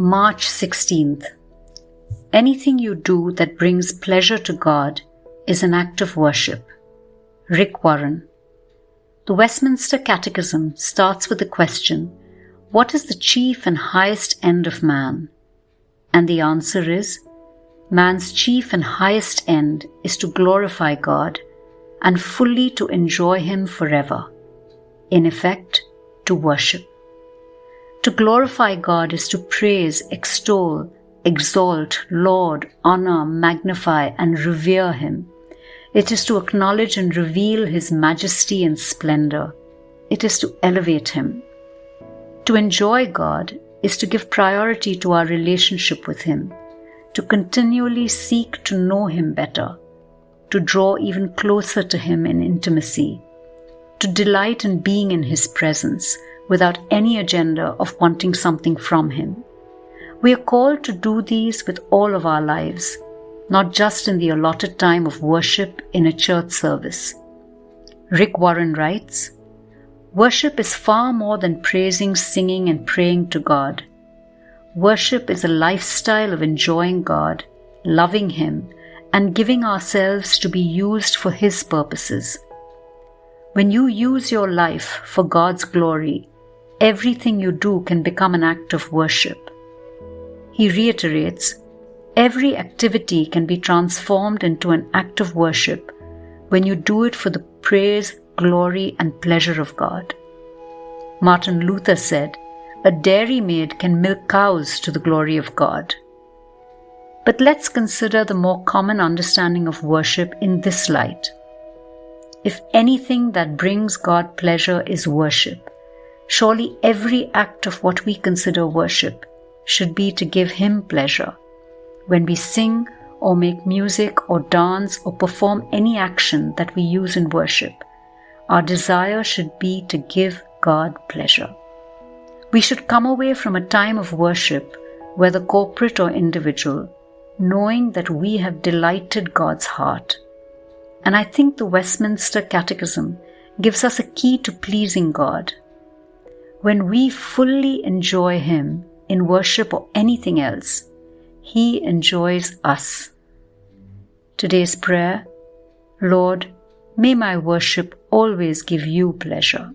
March 16th. Anything you do that brings pleasure to God is an act of worship. Rick Warren. The Westminster Catechism starts with the question, what is the chief and highest end of man? And the answer is, man's chief and highest end is to glorify God and fully to enjoy Him forever. In effect, to worship. To glorify God is to praise, extol, exalt, laud, honor, magnify, and revere Him. It is to acknowledge and reveal His majesty and splendor. It is to elevate Him. To enjoy God is to give priority to our relationship with Him, to continually seek to know Him better, to draw even closer to Him in intimacy, to delight in being in His presence without any agenda of wanting something from Him. We are called to do these with all of our lives, not just in the allotted time of worship in a church service. Rick Warren writes, worship is far more than praising, singing, and praying to God. Worship is a lifestyle of enjoying God, loving Him, and giving ourselves to be used for His purposes. When you use your life for God's glory, everything you do can become an act of worship. He reiterates, every activity can be transformed into an act of worship when you do it for the praise, glory, and pleasure of God. Martin Luther said, a dairymaid can milk cows to the glory of God. But let's consider the more common understanding of worship in this light. If anything that brings God pleasure is worship, surely every act of what we consider worship should be to give Him pleasure. When we sing or make music or dance or perform any action that we use in worship, our desire should be to give God pleasure. We should come away from a time of worship, whether corporate or individual, knowing that we have delighted God's heart. And I think the Westminster Catechism gives us a key to pleasing God. When we fully enjoy Him in worship or anything else, He enjoys us. Today's prayer, Lord, may my worship always give You pleasure.